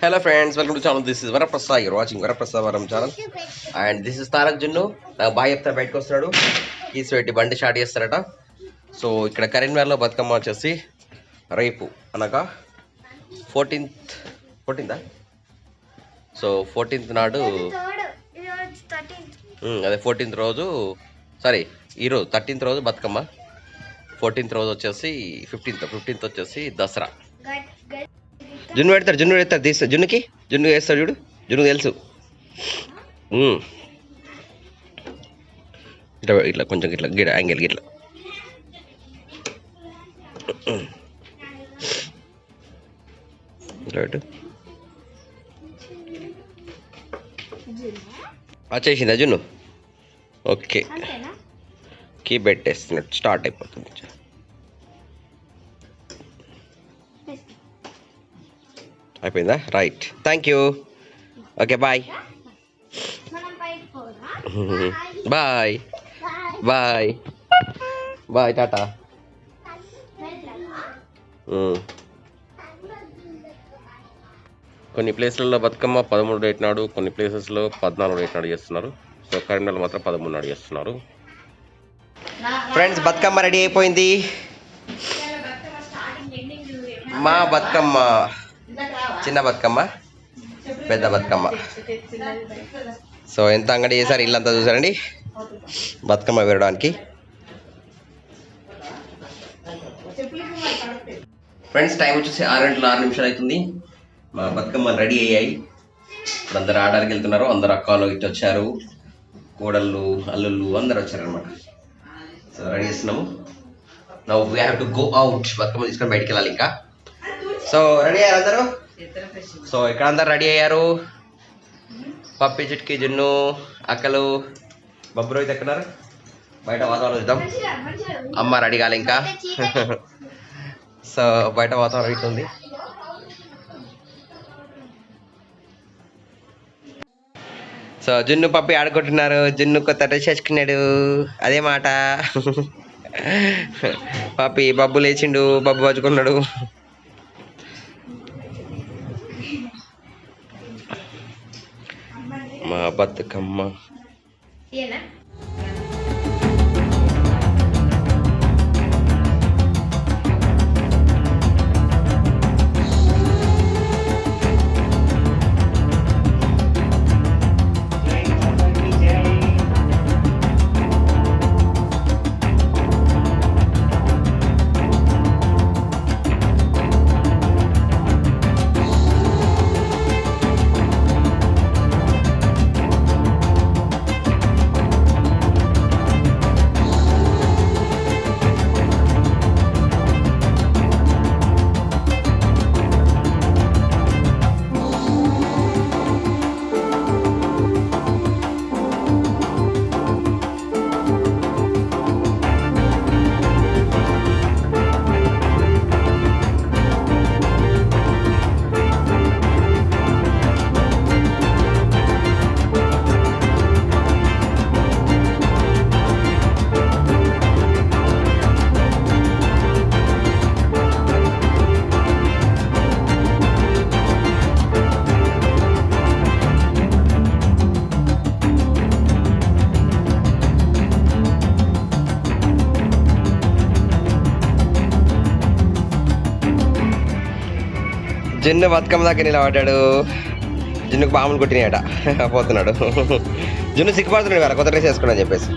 Hello friends, welcome to channel. This is Varaprasad. You're watching VaraprasadVaram channel. And this is Tarak Junnu. నాకు bye చెప్తా బయటకు వస్తున్నాడు. Keys పెట్టి బండి start చేస్తారట. సో ఇక్కడ కరీంనగర్లో బతుకమ్మ వచ్చేసి రేపు అనగా 14th సో 14th నాడు అదే 14th రోజు సారీ ఈరోజు 13th రోజు బతుకమ్మ, 14th రోజు వచ్చేసి 15th వచ్చేసి దసరా. జున్ను పెడతారు తీస్తా జున్నుకి వేస్తాడు చూడు, జున్ను తెలుసు. ఇట్లా ఇట్లా కొంచెం ఇట్లా గిడ యాంగిల్ గిట్లా ఇట్లా పెట్టు. వచ్చేసిందా జున్ను? ఓకే, కీ పెట్టేస్తున్నట్టు స్టార్ట్ అయిపోతుంది. అయిపోయిందా? Right, thank you. Okay bye bye bye bye tata. కొన్ని ప్లేస్లలో బతుకమ్మ 13 డేట్ నాడు, కొన్ని ప్లేసెస్లో 14 డేట్ నాడు చేస్తున్నారు. సో కరీంనగర్ మాత్రం 13 నాడు చేస్తున్నారు. ఫ్రెండ్స్, బతుకమ్మ రెడీ అయిపోయింది. మా బతుకమ్మ చిన్న బతుకమ్మ, పెద్ద బతుకమ్మ. సో ఎంత అంగడి చేశారు, ఇల్లంతా చూసారండి బతుకమ్మ వేరడానికి. ఫ్రెండ్స్, టైం వచ్చేసి 6:06 అవుతుంది. మా బతుకమ్మ రెడీ అయ్యాయి. ఇప్పుడు అందరు ఆడడానికి వెళ్తున్నారు. అందరు అక్కలు ఇటు వచ్చారు, కోడళ్ళు అల్లుళ్ళు అందరు వచ్చారు అనమాట. సో రెడీ చేస్తున్నాము. Now we have to go out. Bathukamma తీసుకొని బయటికి వెళ్ళాలి ఇంకా. సో రెడీ అయ్యారు అందరూ. సో ఇక్కడ అందరు రెడీ అయ్యారు. పప్పి, చిట్కి, జున్ను, అక్కలు, బబ్బు రోహిత్ ఎక్కడున్నారు? బయట వాతావరణం చూద్దాం. అమ్మ రెడీ కాలే ఇంకా. సో బయట వాతావరణం ఇట్లుంది. సో జున్ను పప్పి ఆడుకుంటున్నారు. జున్ను కొత్త డ్రెస్ వేసుకున్నాడు, అదే మాట. పప్పి బబ్బు లేచిండు, బబ్బు పచ్చుకున్నాడు. మా బతుకమ్మ జున్ను బతుకమ్మ దగ్గర నిలబడ్డాడు. జున్నుకు బాములు కొట్టినాయట, పోతున్నాడు. జున్ను సిగ్గుపడుతున్నాడు కదా కొత్త డ్రెస్ వేసుకున్నా చెప్పేసి.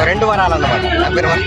2 వరాలు అన్నమాట. నా పేరు వరం.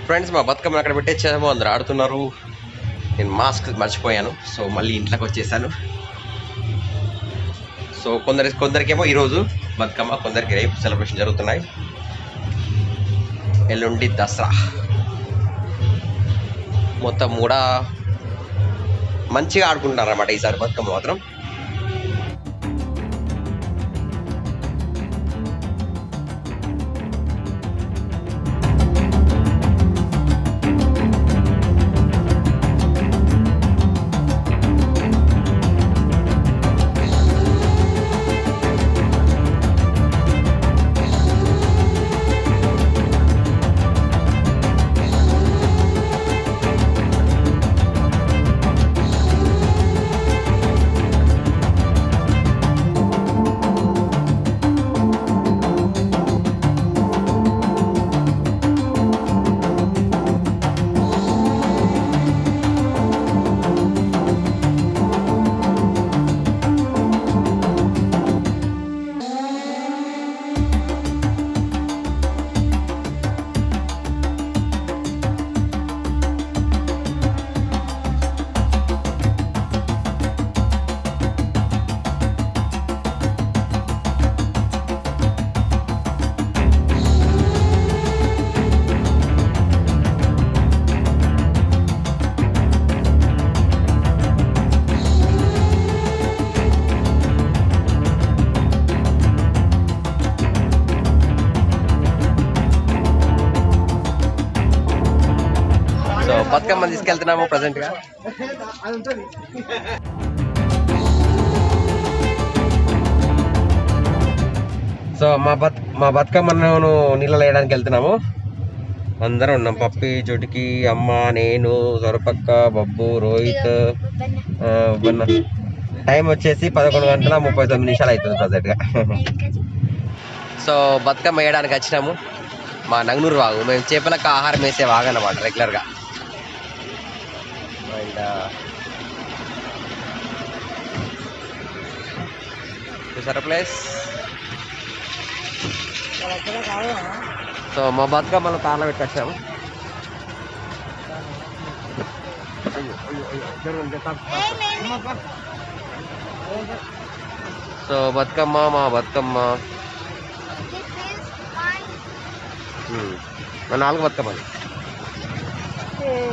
ఫ్రెండ్స్ మా బతుకమ్మ అక్కడ పెట్టేసాము, అందరు ఆడుతున్నారు. నేను మాస్క్ మర్చిపోయాను, సో మళ్ళీ ఇంట్లోకి వచ్చేసాను. సో కొందరికేమో ఈరోజు బతుకమ్మ, కొందరికి రేపు సెలబ్రేషన్ జరుగుతున్నాయి. ఎల్లుండి దసరా. మొత్తం కూడా మంచిగా ఆడుకుంటున్నారు అన్నమాట ఈసారి బతుకమ్మ మాత్రం. బతుకమ్మ తీసుకెళ్తున్నాము ప్రజెంట్ గా. సో మా బతుకమ్మను నీళ్ళలో వేయడానికి వెళ్తున్నాము. అందరం ఉన్నాం, పప్పి, చోటికి, అమ్మ, నేను, సొరపక్క, బబ్బు, రోహిత్, టైం వచ్చేసి 11:39 అవుతుంది ప్రజెంట్ గా. సో బతుకమ్మ వేయడానికి వచ్చినాము. మా నంగనూరు వాగు, మేము చేపలకు ఆహారం వేసే వాగు అన్నమాట రెగ్యులర్గా. అండ్ చూసారా ప్లేస్. సో మా బతుకమ్మను కార్లో పెట్టుకొచ్చాము. సో బతుకమ్మ, మా బతుకమ్మ 4 బతుకమ్మలు.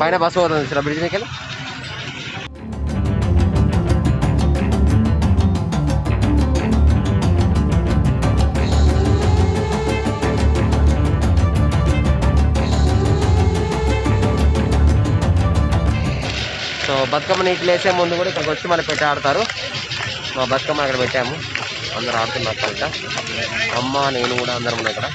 పైన బస్సు పోతుంది బ్రిడ్జ్ మీదకి. సో బతుకమ్మ నీటిలో వేసే ముందు కూడా ఇక్కడికి వచ్చి మళ్ళీ పెట్టి ఆడతారు. మా బతుకమ్మ అక్కడ పెట్టాము, అందరూ ఆడుతున్నారు బయట. అమ్మ, నేను కూడా అందరం ఉన్నాయి ఇక్కడ.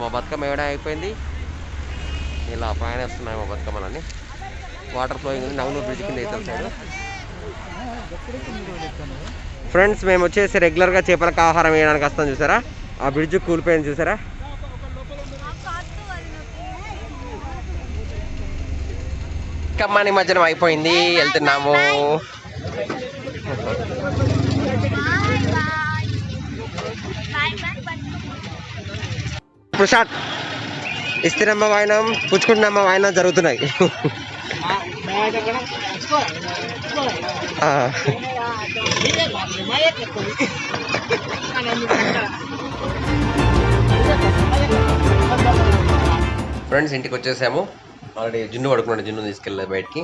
మా బతుకమ్మ వేయడం అయిపోయింది. ఇలా ప్రయాణిస్తున్నాయి మా బతుకమ్మలన్నీ. వాటర్ ఫ్లోయింగ్ ఉంది. నవనూరు బ్రిడ్జ్ కింద అయితే సైడ్. ఫ్రెండ్స్ మేము వచ్చేసి రెగ్యులర్గా చేపలకు ఆహారం వేయడానికి వస్తాం చూసారా. ఆ బ్రిడ్జ్ కూలిపోయింది చూసారా. బతుకమ్మ నిమజ్జనం అయిపోయింది, వెళ్తున్నాము. ప్రసాద్ ఇస్తేనమ్మ వాయనం, పుచ్చుకుంటున్నమ్మ వాయనం జరుగుతున్నాయి. ఫ్రెండ్స్ ఇంటికి వచ్చేసాము. ఆల్రెడీ జున్ను పడుకున్నాడు, జున్ను తీసుకెళ్ళలేదు బయటికి.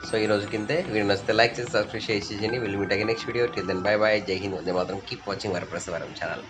సో ఈ రోజు కిందే వీడియో నచ్చితే లైక్ చేసి సబ్స్క్రైబ్ చేసి will meet again next video. Till then bye bye, జై హింద్, వందే మాతరం. కీప్ వాచింగ్ వరప్రసాద్ వారం ఛానల్.